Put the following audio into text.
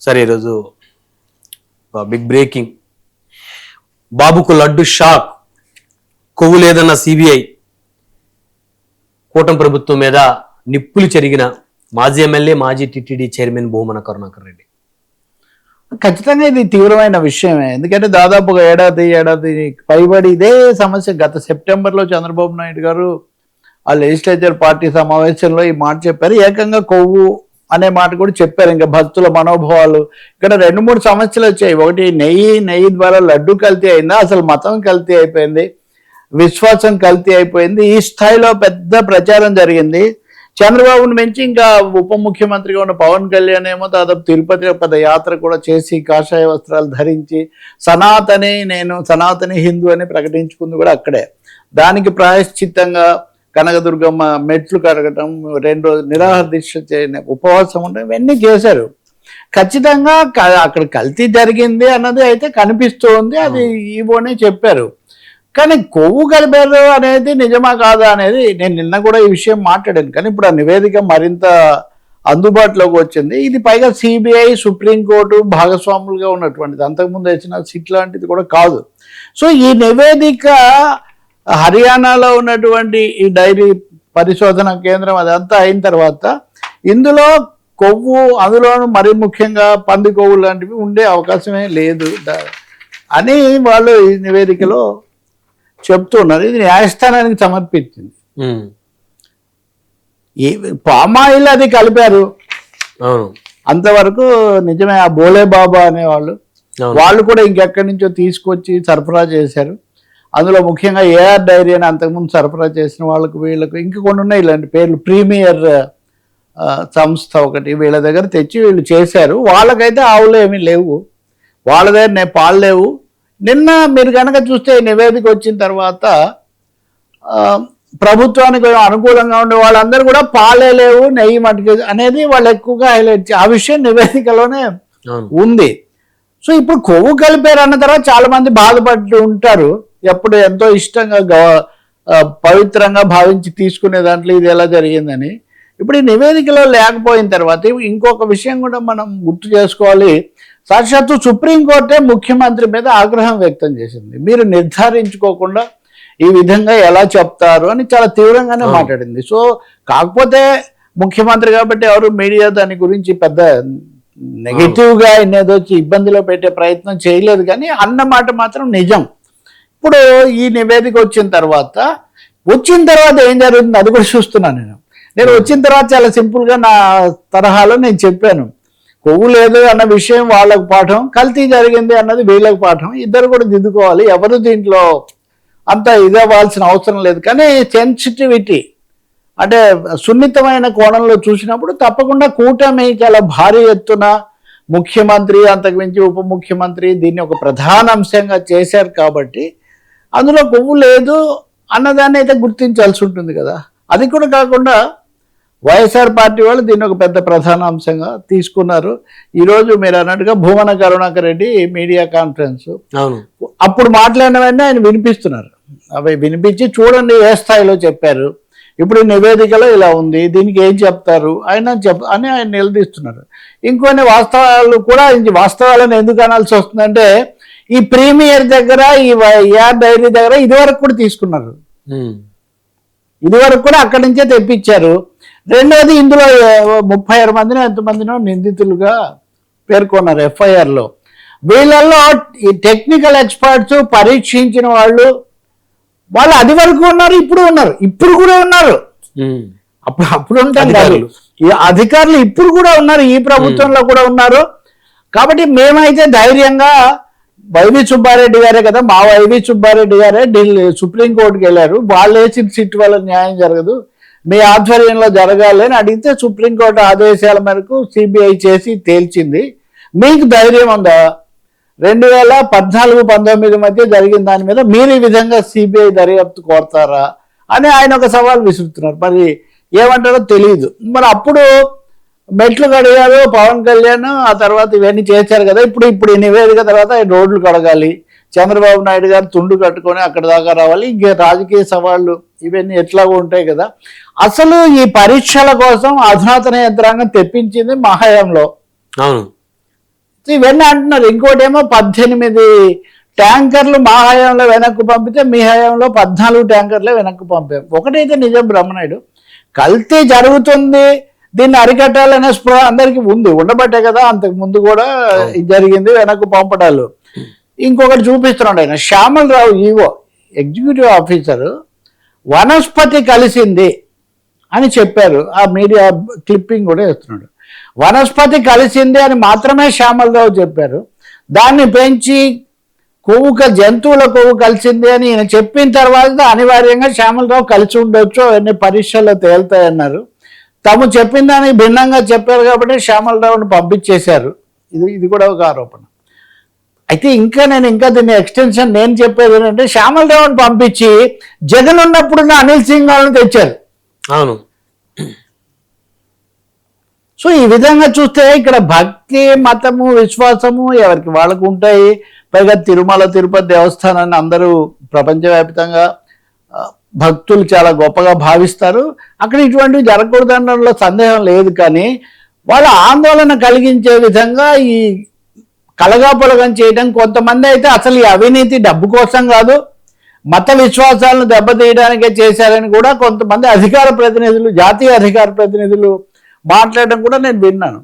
సరే ఈరోజు big breaking, బాబుకు లడ్డు షాక్, కొవ్వు లేదన్న సిబిఐ, కూటమి ప్రభుత్వం మీద నిప్పులు చెరిగిన మాజీ ఎమ్మెల్యే మాజీ టిటిడి చైర్మన్ భూమన కరుణాకర్ రెడ్డి. ఖచ్చితంగా ఇది తీవ్రమైన విషయమే. ఎందుకంటే దాదాపు ఒక ఏడాది పైబడి ఇదే సమస్య. గత సెప్టెంబర్లో చంద్రబాబు నాయుడు గారు ఆ లెజిస్లేచర్ పార్టీ సమావేశంలో ఈ మాట చెప్పారు. ఏకంగా కొవ్వు అనే మాట కూడా చెప్పారు. ఇంకా భక్తుల మనోభావాలు, ఇక్కడ 2-3 సమస్యలు వచ్చాయి. ఒకటి నెయ్యి ద్వారా లడ్డు కల్తీ అయిందా, అసలు మతం కల్తీ అయిపోయింది, విశ్వాసం కల్తీ అయిపోయింది. ఈ స్థాయిలో పెద్ద ప్రచారం జరిగింది. చంద్రబాబును మించి ఇంకా ఉప ముఖ్యమంత్రిగా ఉన్న పవన్ కళ్యాణ్ ఏమో దాదాపు తిరుపతి పెద్ద యాత్ర కూడా చేసి కాషాయ వస్త్రాలు ధరించి నేను సనాతని హిందూ అని ప్రకటించుకుంది కూడా అక్కడే. దానికి ప్రాయశ్చిత్తంగా కనకదుర్గమ్మ మెట్లు కడగటం, 2 రోజులు నిరాహార దీక్ష చేయడం, ఉపవాసం ఉండడం, ఇవన్నీ చేశారు. ఖచ్చితంగా అక్కడ కల్తీ జరిగింది అన్నది అయితే కనిపిస్తూ ఉంది. అది ఈవోనే చెప్పారు. కానీ కొవ్వు కలిపారు అనేది నిజమా కాదా అనేది నేను నిన్న కూడా ఈ విషయం మాట్లాడాను. కానీ ఇప్పుడు ఆ నివేదిక మరింత అందుబాటులోకి వచ్చింది. ఇది పైగా సిబిఐ, సుప్రీంకోర్టు భాగస్వాములుగా ఉన్నటువంటిది. అంతకుముందు వచ్చిన సిట్ లాంటిది కూడా కాదు. సో ఈ నివేదిక హర్యానాలో ఉన్నటువంటి ఈ డైరీ పరిశోధన కేంద్రం అదంతా అయిన తర్వాత ఇందులో కొవ్వు, అందులోనూ మరీ ముఖ్యంగా పంది కొవ్వు లాంటివి ఉండే అవకాశమే లేదు అని వాళ్ళు ఈ నివేదికలో చెప్తున్నారు. ఇది న్యాయస్థానానికి సమర్పించింది. ఈ పామాయిల్ అది కలిపారు అంతవరకు నిజమే. ఆ బోలే బాబా అనేవాళ్ళు వాళ్ళు కూడా ఇంకెక్కడి నుంచో తీసుకొచ్చి సరఫరా చేశారు. అందులో ముఖ్యంగా ఏఆర్ డైరీ అని అంతకుముందు సరఫరా చేసిన వాళ్ళకు వీళ్ళకు ఇంకా కొన్ని ఉన్నాయి ఇలాంటి పేర్లు. ప్రీమియర్ సంస్థ ఒకటి వీళ్ళ దగ్గర తెచ్చి వీళ్ళు చేశారు. వాళ్ళకైతే ఆవులు ఏమీ లేవు, వాళ్ళ దగ్గర పాలు లేవు. నిన్న మీరు కనుక చూస్తే నివేదిక వచ్చిన తర్వాత ప్రభుత్వానికి అనుకూలంగా ఉండే వాళ్ళందరూ కూడా పాలే లేవు, నెయ్యి మటుకు అనేది వాళ్ళు ఎక్కువగా హైలైట్ ఆ విషయం నివేదికలోనే ఉంది. సో ఇప్పుడు కొవ్వు కలిపారు అన్న తర్వాత చాలా మంది బాధపడుతూ ఉంటారు. ఎప్పుడు ఎంతో ఇష్టంగా పవిత్రంగా భావించి తీసుకునే దాంట్లో ఇది ఎలా జరిగిందని. ఇప్పుడు ఈ నివేదికలో లేకపోయిన తర్వాత ఇంకొక విషయం కూడా మనం గుర్తు చేసుకోవాలి. సాక్షాత్తు సుప్రీంకోర్టే ముఖ్యమంత్రి మీద ఆగ్రహం వ్యక్తం చేసింది. మీరు నిర్ధారించుకోకుండా ఈ విధంగా ఎలా చెప్తారు అని చాలా తీవ్రంగానే మాట్లాడింది. సో కాకపోతే ముఖ్యమంత్రి కాబట్టి ఎవరు మీడియా దాని గురించి పెద్ద నెగిటివ్గా ఎన్నేదో వచ్చి ఇబ్బందిలో పెట్టే ప్రయత్నం చేయలేదు. కానీ అన్న మాట మాత్రం నిజం. ఇప్పుడు ఈ నివేదిక వచ్చిన తర్వాత ఏం జరుగుతుంది అది కూడా చూస్తున్నాను. నేను వచ్చిన తర్వాత చాలా సింపుల్గా నా తరహాలో నేను చెప్పాను. కొవ్వు లేదు అన్న విషయం వాళ్ళకు పాఠం, కల్తీ జరిగింది అన్నది వీళ్ళకి పాఠం. ఇద్దరు కూడా దిద్దుకోవాలి. ఎవరు దీంట్లో అంత ఇదవ్వాల్సిన అవసరం లేదు. కానీ సెన్సిటివిటీ అంటే సున్నితమైన కోణంలో చూసినప్పుడు తప్పకుండా కూటమి చాలా భారీ ఎత్తున ముఖ్యమంత్రి అంతకుమించి ఉప ముఖ్యమంత్రి దీన్ని ఒక ప్రధాన అంశంగా చేశారు కాబట్టి అందులో కొవ్వు లేదు అన్నదాన్ని అయితే గుర్తించాల్సి ఉంటుంది కదా. అది కూడా కాకుండా వైఎస్ఆర్ పార్టీ వాళ్ళు దీన్ని ఒక పెద్ద ప్రధాన అంశంగా తీసుకున్నారు. ఈరోజు మీరు అన్నట్టుగా భూమన కరుణాకర్ రెడ్డి మీడియా కాన్ఫరెన్స్ అప్పుడు మాట్లాడినవన్నీ ఆయన వినిపిస్తున్నారు. అవి వినిపించి చూడండి ఏ స్థాయిలో చెప్పారు, ఇప్పుడు నివేదికలో ఇలా ఉంది, దీనికి ఏం చెప్తారు అని ఆయన నిలదీస్తున్నారు. ఇంకొన్ని వాస్తవాలు కూడా వాస్తవాలను ఎందుకు అనాల్సి వస్తుందంటే ఈ ప్రీమియర్ దగ్గర ఈ ఏఆర్ డైరీ దగ్గర ఇదివరకు కూడా తీసుకున్నారు, ఇదివరకు కూడా అక్కడి నుంచే తెప్పించారు. రెండోది ఇందులో 36 మందినో ఎంతమందినో నిందితులుగా పేర్కొన్నారు ఎఫ్ఐఆర్లో. వీళ్ళల్లో ఈ టెక్నికల్ ఎక్స్పర్ట్స్ పరీక్షించిన వాళ్ళు అది వరకు ఉన్నారు, ఇప్పుడు కూడా ఉన్నారు. అప్పుడు ఉంటారు కాదు, ఈ అధికారులు ఇప్పుడు కూడా ఉన్నారు, ఈ ప్రభుత్వంలో కూడా ఉన్నారు. కాబట్టి మేమైతే ధైర్యంగా వైవి సుబ్బారెడ్డి గారే కదా, మా వైవి సుబ్బారెడ్డి గారే ఢిల్లీ సుప్రీంకోర్టుకి వెళ్ళారు. వాళ్ళు వేసిన సిట్ వల్ల న్యాయం జరగదు, మీ ఆధ్వర్యంలో జరగాలి అని అడిగితే సుప్రీంకోర్టు ఆదేశాల మేరకు సిబిఐ చేసి తేల్చింది. మీకు ధైర్యం ఉందా 2014-19 మధ్య జరిగిన దాని మీద మీరు ఈ విధంగా సిబిఐ దర్యాప్తు కోరతారా అని ఆయన ఒక సవాల్ విసురుతున్నారు. మరి ఏమంటారో తెలియదు. మరి అప్పుడు మెట్లు కడిగారు పవన్ కళ్యాణ్, ఆ తర్వాత ఇవన్నీ చేశారు కదా. ఇప్పుడు ఈ నివేదిక తర్వాత రోడ్లు కడగాలి, చంద్రబాబు నాయుడు గారు తుండు కట్టుకొని అక్కడ దాకా రావాలి, ఇంకే రాజకీయ సవాళ్ళు ఇవన్నీ ఎట్లాగో ఉంటాయి కదా. అసలు ఈ పరీక్షల కోసం అధునాతన యంత్రాంగం తెప్పించింది మా హయాంలో. ఇవన్నీ అంటున్నారు. ఇంకోటేమో 18 ట్యాంకర్లు మా హయాంలో వెనక్కు పంపితే మీ హయాంలో 14 ట్యాంకర్లే వెనక్కు పంపాం. ఒకటైతే నిజం బ్రహ్మనాయుడు, కల్తీ జరుగుతుంది, దీన్ని అరికట్టాలనే స్పృహ అందరికీ ఉంది, ఉండబట్టే కదా అంతకు ముందు కూడా ఇది జరిగింది వెనక్కు పంపడాలు. ఇంకొకటి చూపిస్తున్నాడు ఆయన, శ్యామలరావు ఈవో ఎగ్జిక్యూటివ్ ఆఫీసరు వనస్పతి కలిసింది అని చెప్పారు. ఆ మీడియా క్లిప్పింగ్ కూడా ఇస్తున్నాడు. వనస్పతి కలిసింది అని మాత్రమే శ్యామలరావు చెప్పారు. దాన్ని పెంచి జంతువుల కొవ్వు కలిసింది అని ఈయన చెప్పిన తర్వాత అనివార్యంగా శ్యామలరావు కలిసి ఉండొచ్చు, అవన్నీ పరీక్షల్లో తేలుతాయన్నారు. తాము చెప్పిన దానికి భిన్నంగా చెప్పారు కాబట్టి శ్యామలరావుని పంపించేశారు. ఇది కూడా ఒక ఆరోపణ. అయితే నేను దీన్ని ఎక్స్టెన్షన్ నేను చెప్పేది ఏంటంటే, శ్యామలరావుని పంపించి జగన్ ఉన్నప్పుడున్న అనిల్ సింగ్ వాళ్ళని తెచ్చారు. అవును. సో ఈ విధంగా చూస్తే ఇక్కడ భక్తి, మతము, విశ్వాసము ఎవరికి వాళ్ళకు ఉంటాయి. పైగా తిరుమల తిరుపతి దేవస్థానాన్ని అందరూ ప్రపంచవ్యాప్తంగా భక్తులు చాలా గొప్పగా భావిస్తారు. అక్కడ ఇటువంటివి జరగకూడదనడంలో సందేహం లేదు. కానీ వాళ్ళ ఆందోళన కలిగించే విధంగా ఈ కలగాపులగం చేయడం, కొంతమంది అయితే అసలు ఈ అవినీతి డబ్బు కోసం కాదు, మత విశ్వాసాలను దెబ్బతీయడానికే చేశారని కూడా కొంతమంది అధికార ప్రతినిధులు, జాతీయ అధికార ప్రతినిధులు మాట్లాడడం కూడా నేను విన్నాను.